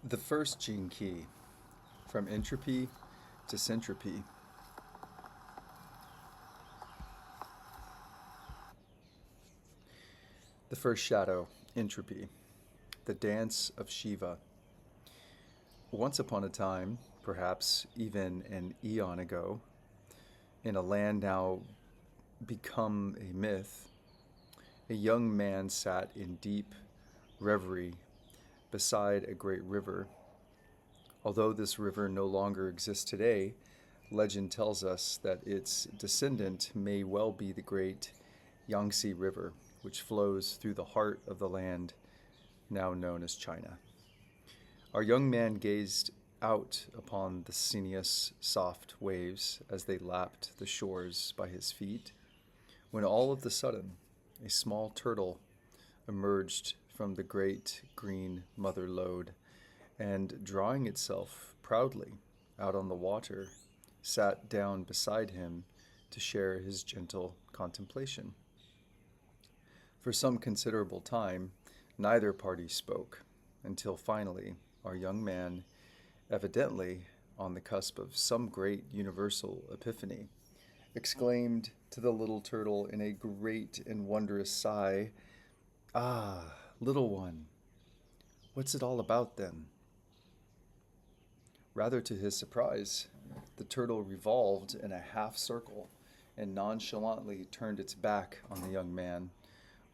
The first gene key, from entropy to syntropy. The first shadow, entropy, the dance of Shiva. Once upon a time, perhaps even an eon ago, in a land now become a myth, a young man sat in deep reverie beside a great river. Although this river no longer exists today, legend tells us that its descendant may well be the great Yangtze River, which flows through the heart of the land now known as China. Our young man gazed out upon the sinuous, soft waves as they lapped the shores by his feet, when all of the sudden a small turtle emerged from the great green mother lode and, drawing itself proudly out on the water, sat down beside him to share his gentle contemplation. For some considerable time, neither party spoke, until finally our young man, evidently on the cusp of some great universal epiphany, exclaimed to the little turtle in a great and wondrous sigh, "Ah, little one, what's it all about then?" Rather to his surprise, the turtle revolved in a half circle and nonchalantly turned its back on the young man,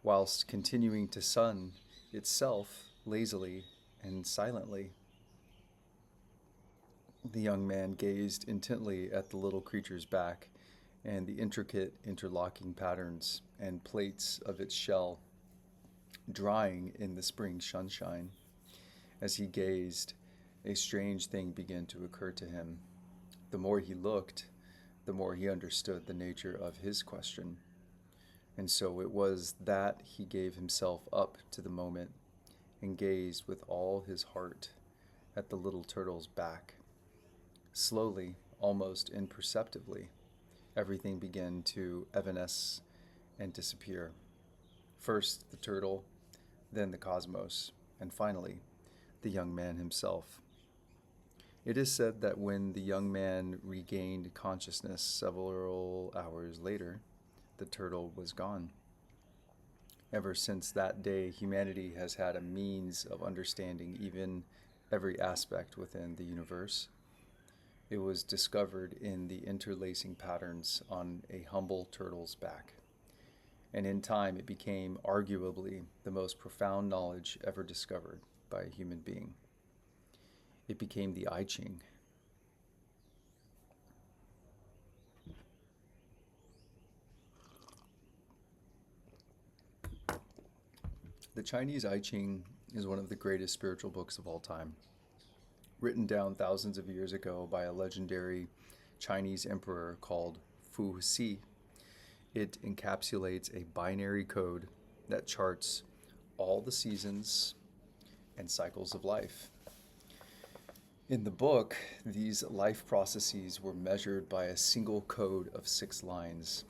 whilst continuing to sun itself lazily and silently. The young man gazed intently at the little creature's back and the intricate interlocking patterns and plates of its shell, drying in the spring sunshine. As he gazed, a strange thing began to occur to him. The more he looked, the more he understood the nature of his question. And so it was that he gave himself up to the moment and gazed with all his heart at the little turtle's back. Slowly, almost imperceptibly, everything began to evanesce and disappear. First the turtle, then the cosmos, and finally the young man himself. It is said that when the young man regained consciousness several hours later, the turtle was gone. Ever since that day, humanity has had a means of understanding even every aspect within the universe. It was discovered in the interlacing patterns on a humble turtle's back. And in time, it became arguably the most profound knowledge ever discovered by a human being. It became the I Ching. The Chinese I Ching is one of the greatest spiritual books of all time. Written down thousands of years ago by a legendary Chinese emperor called Fu Xi, it encapsulates a binary code that charts all the seasons and cycles of life. In the book, these life processes were measured by a single code of 6 lines,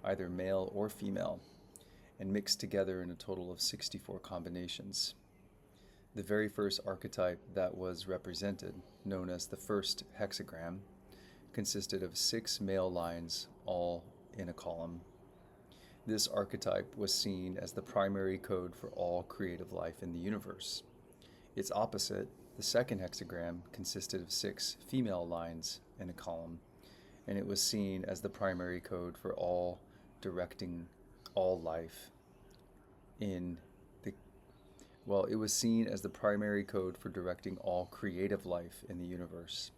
either male or female, and mixed together in a total of 64 combinations. The very first archetype that was represented, known as the first hexagram, consisted of 6 male lines, all in a column. This archetype was seen as the primary code for all creative life in the universe. Its opposite, the second hexagram, consisted of 6 female lines in a column, and it was seen as the primary code for all directing all life in the it was seen as the primary code for directing all creative life in the universe.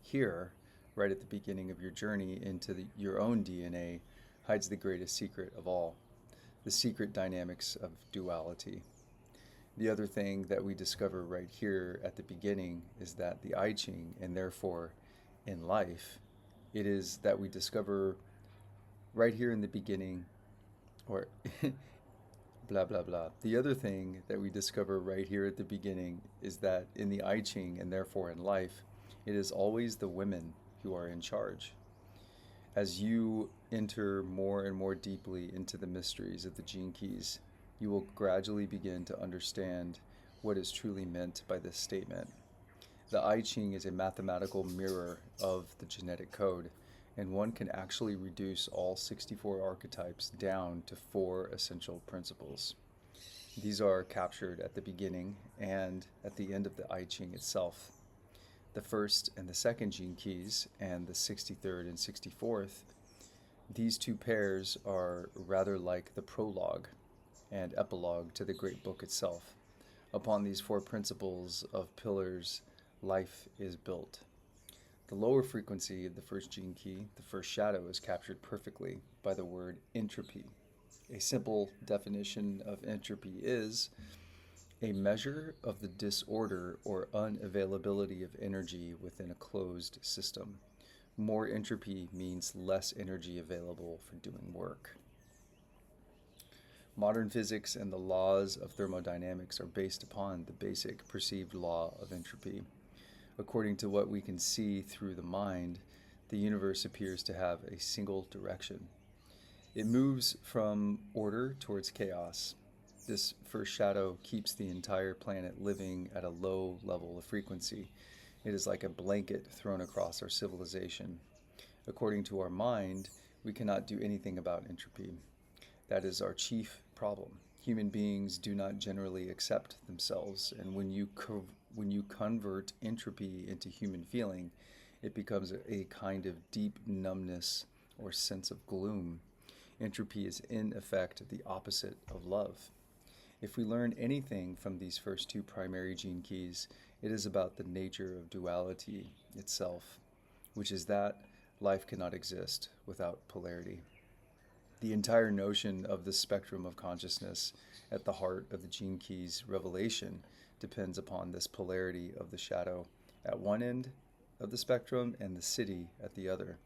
Here, right at the beginning of your journey into your own DNA, hides the greatest secret of all, the secret dynamics of duality. The other thing that we discover right here at the beginning is that the I Ching, and therefore in life, it is that we discover right here in the beginning, or blah, blah, blah. The other thing that we discover right here at the beginning is that in the I Ching, and therefore in life, it is always the women who are in charge. As you enter more and more deeply into the mysteries of the gene keys, you will gradually begin to understand what is truly meant by this statement. The I Ching is a mathematical mirror of the genetic code, and one can actually reduce all 64 archetypes down to 4 essential principles. These are captured at the beginning and at the end of the I Ching itself. The first and the second gene keys, and the 63rd and 64th, these two pairs are rather like the prologue and epilogue to the great book itself. Upon these 4 principles of pillars, life is built. The lower frequency of the first gene key, the first shadow, is captured perfectly by the word entropy. A simple definition of entropy is a measure of the disorder or unavailability of energy within a closed system. More entropy means less energy available for doing work. Modern physics and the laws of thermodynamics are based upon the basic perceived law of entropy. According to what we can see through the mind, the universe appears to have a single direction. It moves from order towards chaos. This first shadow keeps the entire planet living at a low level of frequency. It is like a blanket thrown across our civilization. According to our mind, we cannot do anything about entropy. That is our chief problem. Human beings do not generally accept themselves, and when you convert entropy into human feeling, it becomes a kind of deep numbness or sense of gloom. Entropy is in effect the opposite of love. If we learn anything from these first 2 primary gene keys, it is about the nature of duality itself, which is that life cannot exist without polarity. The entire notion of the spectrum of consciousness at the heart of the gene keys revelation depends upon this polarity of the shadow at one end of the spectrum and the Siddhi at the other.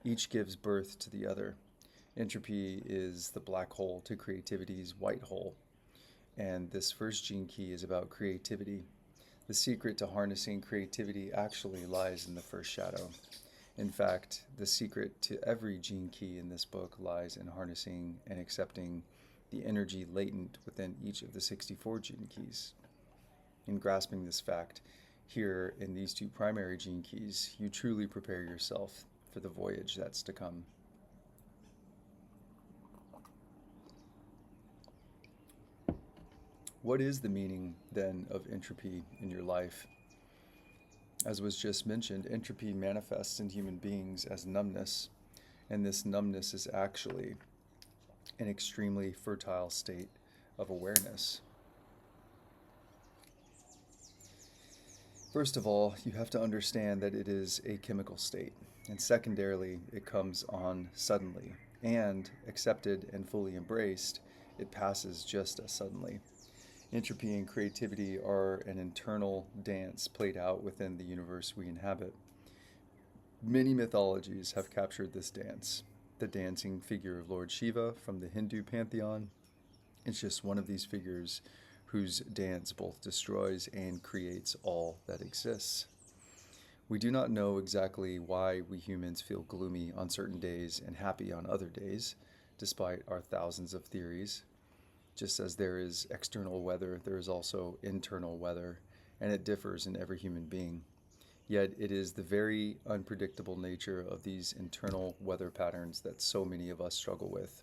Each gives birth to the other. Entropy is the black hole to creativity's white hole, and this first gene key is about creativity. The secret to harnessing creativity actually lies in the first shadow. In fact, the secret to every gene key in this book lies in harnessing and accepting the energy latent within each of the 64 gene keys. In grasping this fact, here in these 2 primary gene keys, you truly prepare yourself for the voyage that's to come. What is the meaning, then, of entropy in your life? As was just mentioned, entropy manifests in human beings as numbness, and this numbness is actually an extremely fertile state of awareness. First of all, you have to understand that it is a chemical state, and secondarily, it comes on suddenly, and accepted and fully embraced, it passes just as suddenly. Entropy and creativity are an internal dance played out within the universe we inhabit. Many mythologies have captured this dance. The dancing figure of Lord Shiva from the Hindu pantheon is just one of these figures whose dance both destroys and creates all that exists. We do not know exactly why we humans feel gloomy on certain days and happy on other days, despite our thousands of theories. Just as there is external weather, there is also internal weather, and it differs in every human being. Yet it is the very unpredictable nature of these internal weather patterns that so many of us struggle with.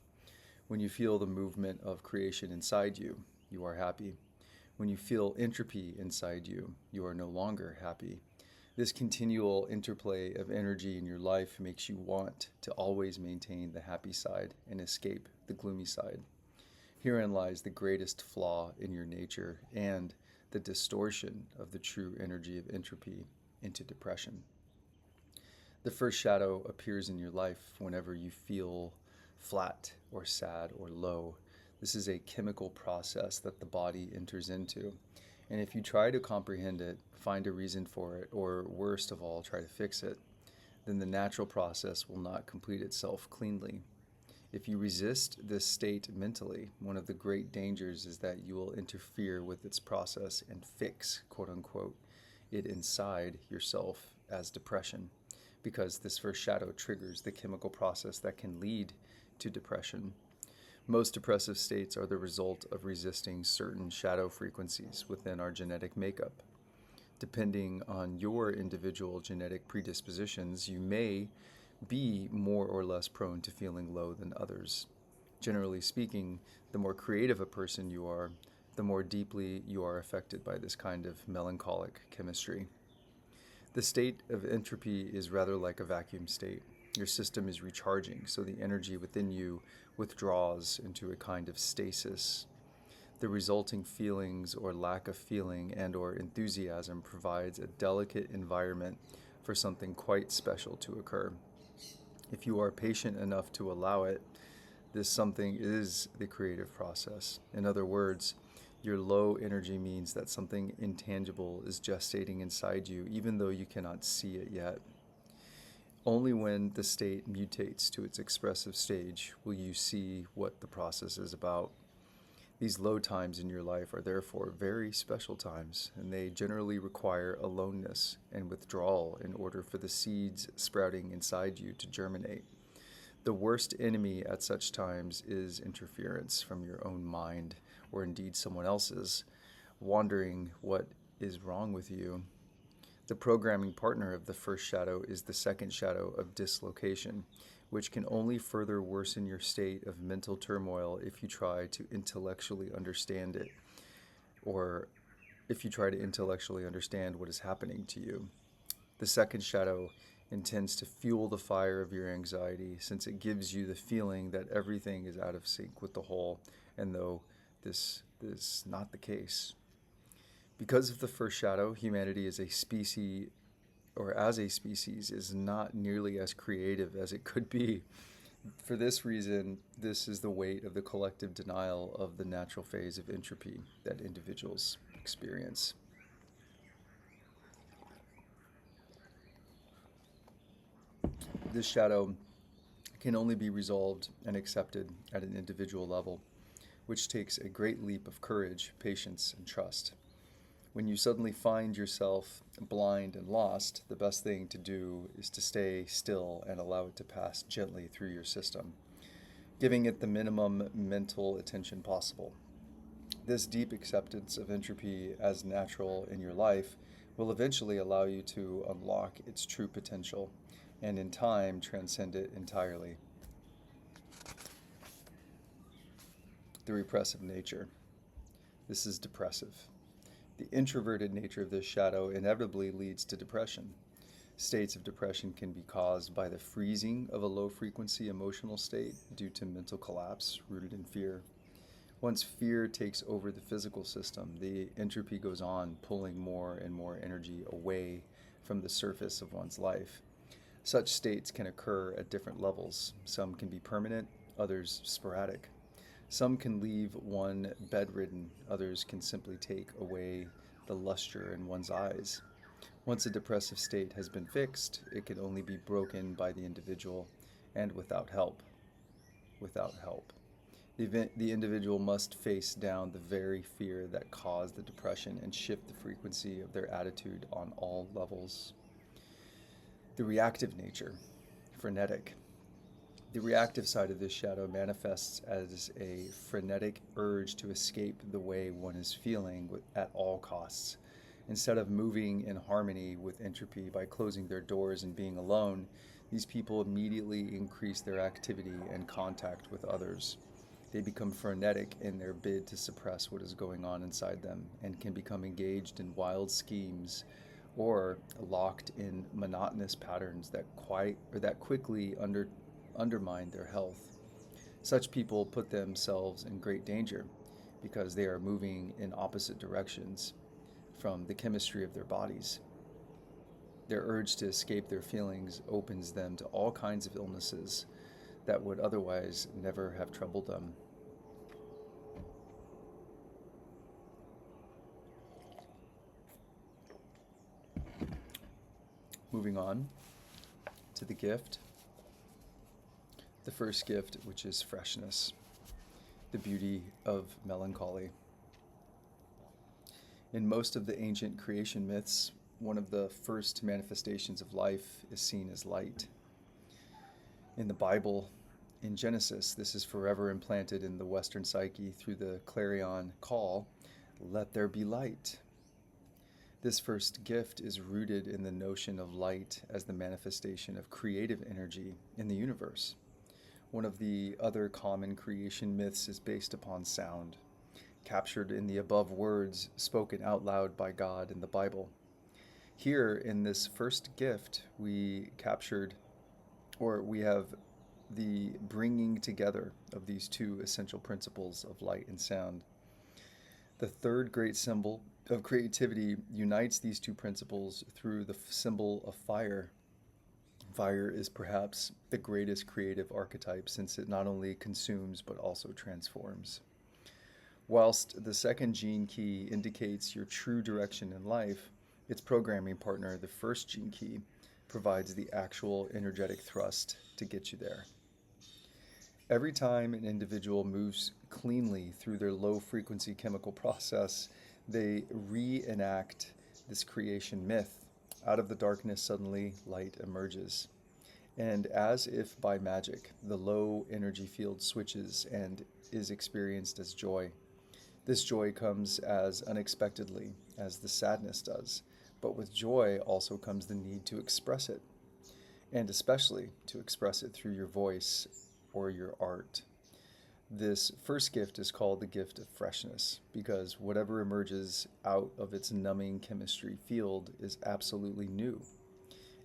When you feel the movement of creation inside you, you are happy. When you feel entropy inside you, you are no longer happy. This continual interplay of energy in your life makes you want to always maintain the happy side and escape the gloomy side. Herein lies the greatest flaw in your nature and the distortion of the true energy of entropy into depression. The first shadow appears in your life whenever you feel flat or sad or low. This is a chemical process that the body enters into. And if you try to comprehend it, find a reason for it, or worst of all, try to fix it, then the natural process will not complete itself cleanly. If you resist this state mentally, one of the great dangers is that you will interfere with its process and fix, quote unquote, it inside yourself as depression, because this first shadow triggers the chemical process that can lead to depression. Most depressive states are the result of resisting certain shadow frequencies within our genetic makeup. Depending on your individual genetic predispositions, you may be more or less prone to feeling low than others. Generally speaking, the more creative a person you are, the more deeply you are affected by this kind of melancholic chemistry. The state of entropy is rather like a vacuum state. Your system is recharging, so the energy within you withdraws into a kind of stasis. The resulting feelings or lack of feeling and or enthusiasm provides a delicate environment for something quite special to occur. If you are patient enough to allow it, this something is the creative process. In other words, your low energy means that something intangible is gestating inside you, even though you cannot see it yet. Only when the state mutates to its expressive stage will you see what the process is about. These low times in your life are therefore very special times, and they generally require aloneness and withdrawal in order for the seeds sprouting inside you to germinate. The worst enemy at such times is interference from your own mind, or indeed someone else's, wondering what is wrong with you. The programming partner of the first shadow is the second shadow of dislocation, which can only further worsen your state of mental turmoil if you try to intellectually understand it, or if you try to intellectually understand what is happening to you. The second shadow intends to fuel the fire of your anxiety, since it gives you the feeling that everything is out of sync with the whole, and though this is not the case. Because of the first shadow, humanity as a species is not nearly as creative as it could be. For this reason, this is the weight of the collective denial of the natural phase of entropy that individuals experience. This shadow can only be resolved and accepted at an individual level, which takes a great leap of courage, patience, and trust. When you suddenly find yourself blind and lost, the best thing to do is to stay still and allow it to pass gently through your system, giving it the minimum mental attention possible. This deep acceptance of entropy as natural in your life will eventually allow you to unlock its true potential and in time transcend it entirely. The repressive nature. This is depressive. The introverted nature of this shadow inevitably leads to depression. States of depression can be caused by the freezing of a low-frequency emotional state due to mental collapse rooted in fear. Once fear takes over the physical system, the entropy goes on, pulling more and more energy away from the surface of one's life. Such states can occur at different levels. Some can be permanent, others sporadic. Some can leave one bedridden, others can simply take away the luster in one's eyes. Once a depressive state has been fixed, it can only be broken by the individual and without help. The individual must face down the very fear that caused the depression and shift the frequency of their attitude on all levels. The reactive nature, frenetic. The reactive side of this shadow manifests as a frenetic urge to escape the way one is feeling at all costs. Instead of moving in harmony with entropy by closing their doors and being alone, these people immediately increase their activity and contact with others. They become frenetic in their bid to suppress what is going on inside them and can become engaged in wild schemes or locked in monotonous patterns that quickly undermine their health. Such people put themselves in great danger because they are moving in opposite directions from the chemistry of their bodies. Their urge to escape their feelings opens them to all kinds of illnesses that would otherwise never have troubled them. Moving on to the gift. The first gift, which is freshness, the beauty of melancholy. In most of the ancient creation myths, one of the first manifestations of life is seen as light. In the Bible, In Genesis, this is forever implanted in the Western psyche through the clarion call, "Let there be light." This first gift is rooted in the notion of light as the manifestation of creative energy in the universe. One of the other common creation myths is based upon sound, captured in the above words spoken out loud by God in the Bible. Here, in this first gift, we have the bringing together of these two essential principles of light and sound. The third great symbol of creativity unites these two principles through the symbol of fire. Fire is perhaps the greatest creative archetype, since it not only consumes but also transforms. Whilst the second gene key indicates your true direction in life, its programming partner, the first gene key, provides the actual energetic thrust to get you there. Every time an individual moves cleanly through their low-frequency chemical process, they reenact this creation myth. Out of the darkness, suddenly light emerges. And as if by magic, the low energy field switches and is experienced as joy. This joy comes as unexpectedly as the sadness does, but with joy also comes the need to express it, and especially to express it through your voice or your art. This first gift is called the gift of freshness, because whatever emerges out of its numbing chemistry field is absolutely new.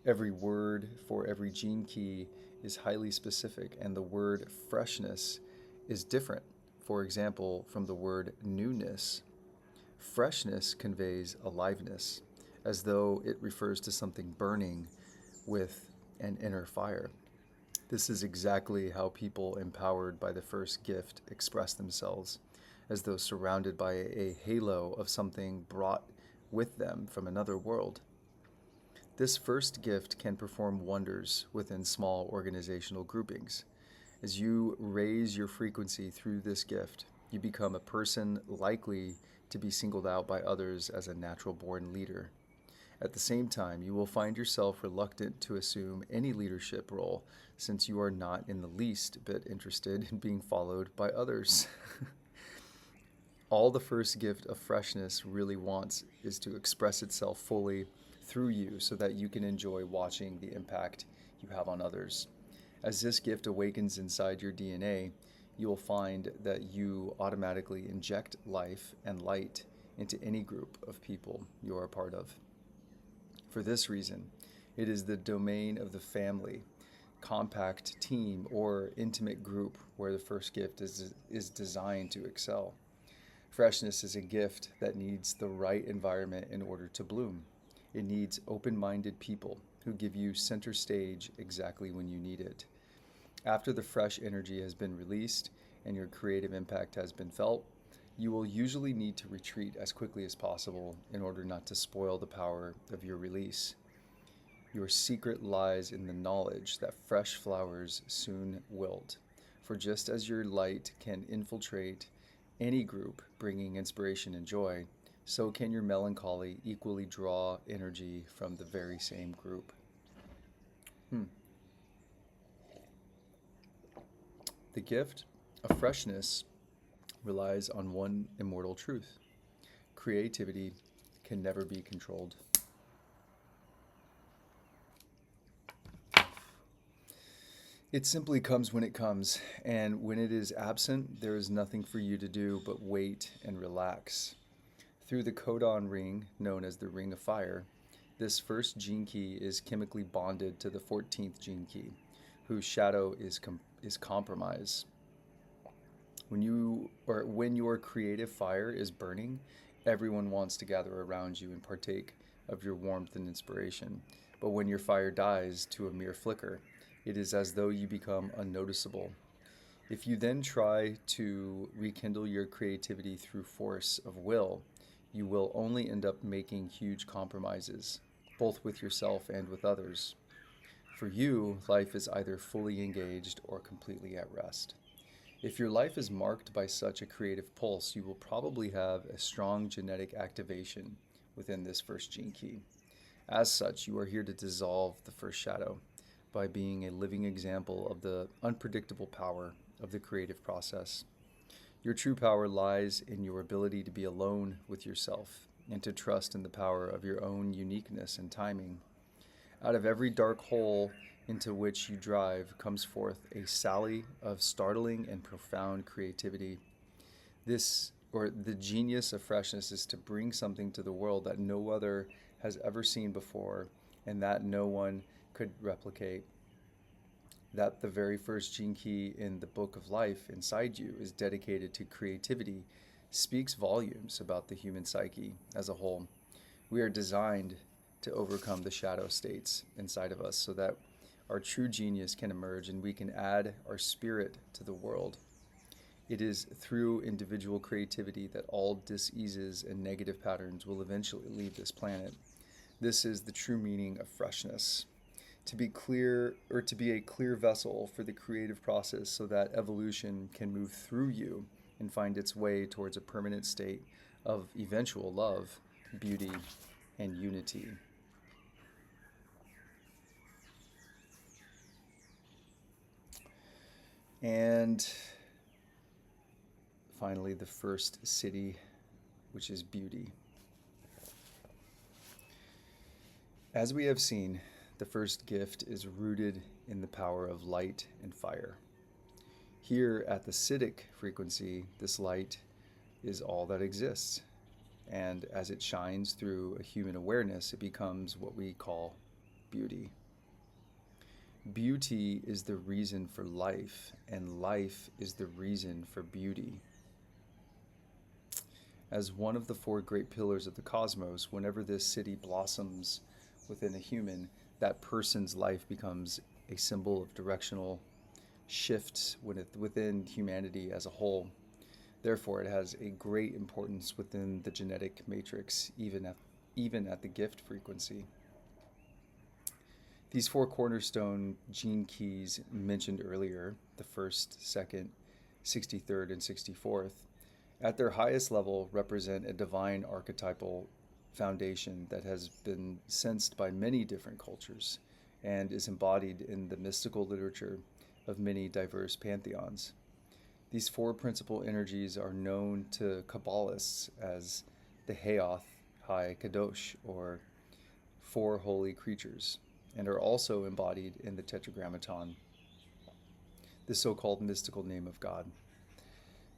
Every word for every gene key is highly specific, and the word freshness is different, for example, from the word newness. Freshness conveys aliveness, as though it refers to something burning with an inner fire. This is exactly how people empowered by the first gift express themselves, as though surrounded by a halo of something brought with them from another world. This first gift can perform wonders within small organizational groupings. As you raise your frequency through this gift, you become a person likely to be singled out by others as a natural-born leader. At the same time, you will find yourself reluctant to assume any leadership role, since you are not in the least bit interested in being followed by others. All the first gift of freshness really wants is to express itself fully through you so that you can enjoy watching the impact you have on others. As this gift awakens inside your DNA, you will find that you automatically inject life and light into any group of people you are a part of. For this reason, it is the domain of the family, compact team, or intimate group where the first gift is designed to excel. Freshness is a gift that needs the right environment in order to bloom. It needs open-minded people who give you center stage exactly when you need it. After the fresh energy has been released and your creative impact has been felt, you will usually need to retreat as quickly as possible in order not to spoil the power of your release. Your secret lies in the knowledge that fresh flowers soon wilt. For just as your light can infiltrate any group bringing inspiration and joy, so can your melancholy equally draw energy from the very same group. The gift of freshness relies on one immortal truth: creativity can never be controlled. It simply comes when it comes, and when it is absent, there is nothing for you to do but wait and relax. Through the codon ring, known as the Ring of Fire, this first gene key is chemically bonded to the 14th gene key, whose shadow is compromise. When your creative fire is burning, everyone wants to gather around you and partake of your warmth and inspiration. But when your fire dies to a mere flicker, it is as though you become unnoticeable. If you then try to rekindle your creativity through force of will, you will only end up making huge compromises, both with yourself and with others. For you, life is either fully engaged or completely at rest. If your life is marked by such a creative pulse, you will probably have a strong genetic activation within this first gene key. As such, you are here to dissolve the first shadow, by being a living example of the unpredictable power of the creative process. Your true power lies in your ability to be alone with yourself and to trust in the power of your own uniqueness and timing. Out of every dark hole into which you drive comes forth a sally of startling and profound creativity. The genius of freshness is to bring something to the world that no other has ever seen before and that no one could replicate. That the very first gene key in the book of life inside you is dedicated to creativity speaks volumes about the human psyche as a whole. We are designed to overcome the shadow states inside of us so that our true genius can emerge and we can add our spirit to the world. It is through individual creativity that all diseases and negative patterns will eventually leave this planet. This is the true meaning of freshness. To be clear, or to be a clear vessel for the creative process so that evolution can move through you and find its way towards a permanent state of eventual love, beauty, and unity. And finally, the first Siddhi, which is beauty. As we have seen, the first gift is rooted in the power of light and fire. Here at the Siddhic frequency, this light is all that exists. And as it shines through a human awareness, it becomes what we call beauty. Beauty is the reason for life, and life is the reason for beauty. As one of the four great pillars of the cosmos, whenever this Siddhi blossoms within a human, that person's life becomes a symbol of directional shifts within humanity as a whole. Therefore, it has a great importance within the genetic matrix, even at the gift frequency. These four cornerstone gene keys mentioned earlier, the first, second, 63rd, and 64th, at their highest level represent a divine archetypal foundation that has been sensed by many different cultures and is embodied in the mystical literature of many diverse pantheons. These four principal energies are known to Kabbalists as the Haoth Hai Kadosh, or four holy creatures, and are also embodied in the Tetragrammaton, the so-called mystical name of God.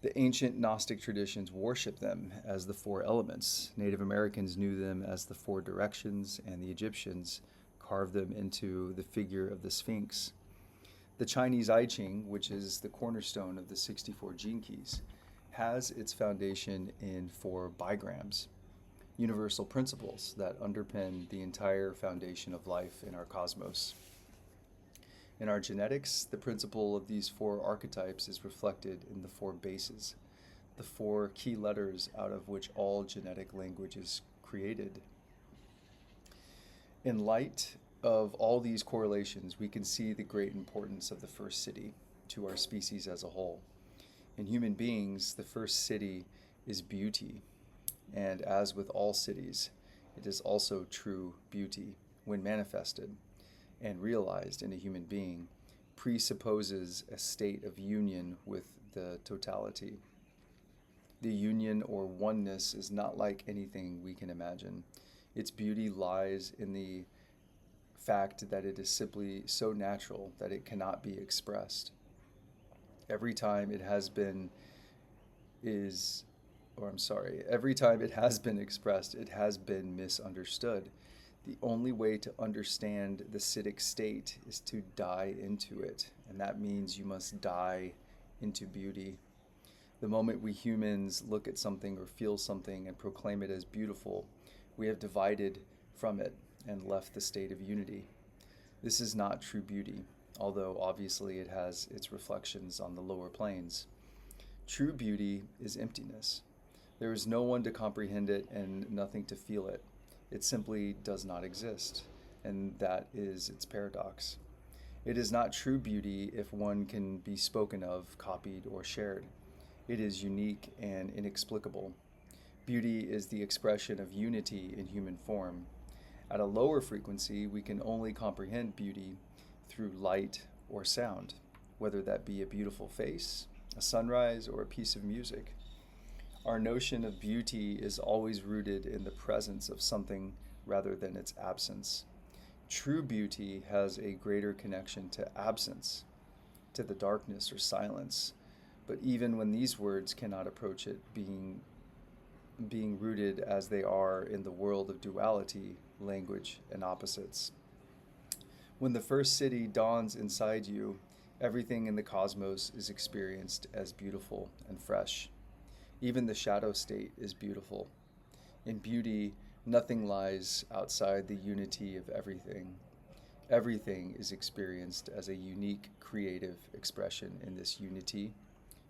The ancient Gnostic traditions worship them as the four elements. Native Americans knew them as the four directions, and the Egyptians carved them into the figure of the Sphinx. The Chinese I Ching, which is the cornerstone of the 64 gene keys, has its foundation in four bigrams, universal principles that underpin the entire foundation of life in our cosmos. In our genetics, the principle of these four archetypes is reflected in the four bases, the four key letters out of which all genetic language is created. In light of all these correlations, we can see the great importance of the first Siddhi to our species as a whole. In human beings, the first Siddhi is beauty, and as with all Siddhis, it is also true beauty when manifested and realized in a human being, presupposes a state of union with the totality. The union or oneness is not like anything we can imagine. Its beauty lies in the fact that it is simply so natural that it cannot be expressed. Every time it has been expressed, it has been misunderstood. The only way to understand the Siddhic state is to die into it, and that means you must die into beauty. The moment we humans look at something or feel something and proclaim it as beautiful, we have divided from it and left the state of unity. This is not true beauty, although obviously it has its reflections on the lower planes. True beauty is emptiness. There is no one to comprehend it and nothing to feel it. It simply does not exist, and that is its paradox. It is not true beauty if one can be spoken of, copied, or shared. It is unique and inexplicable. Beauty is the expression of unity in human form. At a lower frequency, we can only comprehend beauty through light or sound, whether that be a beautiful face, a sunrise, or a piece of music. Our notion of beauty is always rooted in the presence of something rather than its absence. True beauty has a greater connection to absence, to the darkness or silence, but even when these words cannot approach it, being rooted as they are in the world of duality, language, and opposites. When the first Siddhi dawns inside you, everything in the cosmos is experienced as beautiful and fresh. Even the shadow state is beautiful. In beauty, nothing lies outside the unity of everything. Everything is experienced as a unique creative expression in this unity.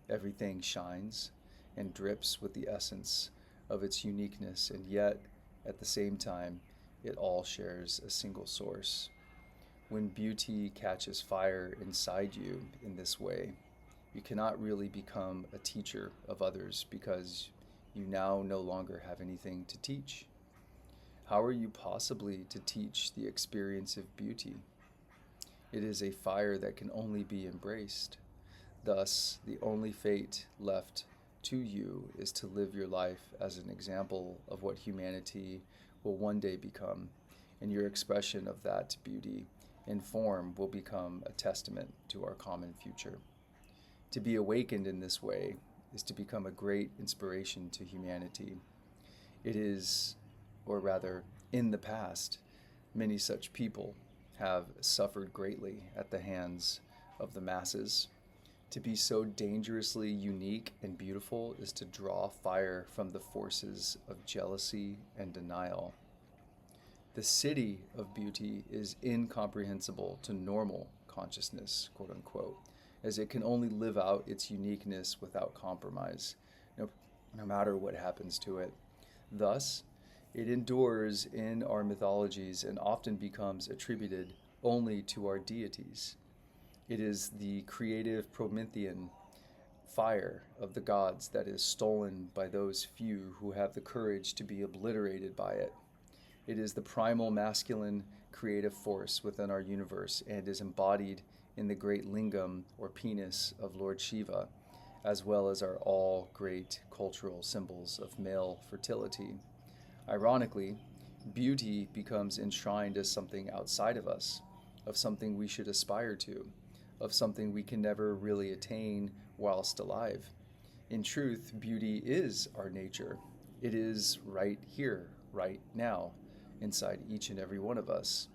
Everything shines and drips with the essence of its uniqueness, and yet, at the same time, it all shares a single source. When beauty catches fire inside you in this way, you cannot really become a teacher of others because you now no longer have anything to teach. How are you possibly to teach the experience of beauty? It is a fire that can only be embraced. Thus, the only fate left to you is to live your life as an example of what humanity will one day become, and your expression of that beauty in form will become a testament to our common future. To be awakened in this way is to become a great inspiration to humanity. It is, or rather, in the past, many such people have suffered greatly at the hands of the masses. To be so dangerously unique and beautiful is to draw fire from the forces of jealousy and denial. The Siddhi of beauty is incomprehensible to normal consciousness, quote unquote, as it can only live out its uniqueness without compromise, no matter what happens to it. Thus, it endures in our mythologies and often becomes attributed only to our deities. It is the creative Promethean fire of the gods that is stolen by those few who have the courage to be obliterated by it. It is the primal masculine creative force within our universe and is embodied in the great lingam or penis of Lord Shiva, as well as our all great cultural symbols of male fertility. Ironically, beauty becomes enshrined as something outside of us, of something we should aspire to, of something we can never really attain whilst alive. In truth, beauty is our nature. It is right here, right now, inside each and every one of us.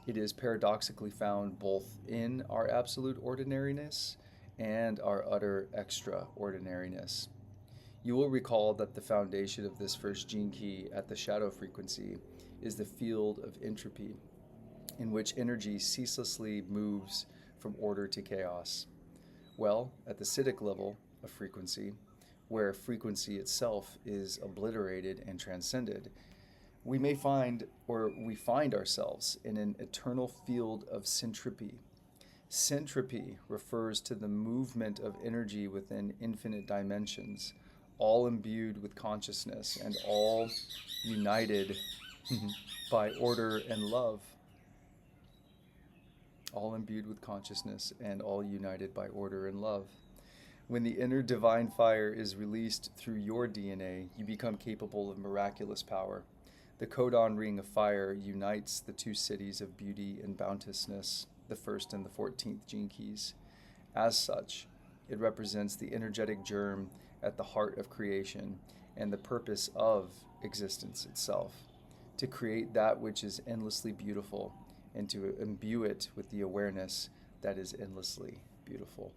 It is paradoxically found both in our absolute ordinariness and our utter extraordinariness. You will recall that the foundation of this first gene key at the shadow frequency is the field of entropy, in which energy ceaselessly moves from order to chaos. Well, at the Siddhic level of frequency, where frequency itself is obliterated and transcended, we find ourselves in an eternal field of syntropy. Syntropy refers to the movement of energy within infinite dimensions, all imbued with consciousness and all united by order and love. All imbued with consciousness and all united by order and love. When the inner divine fire is released through your DNA, you become capable of miraculous power. The codon ring of fire unites the two cities of beauty and bounteousness, the 1st and the 14th gene keys. As such, it represents the energetic germ at the heart of creation and the purpose of existence itself, to create that which is endlessly beautiful and to imbue it with the awareness that is endlessly beautiful.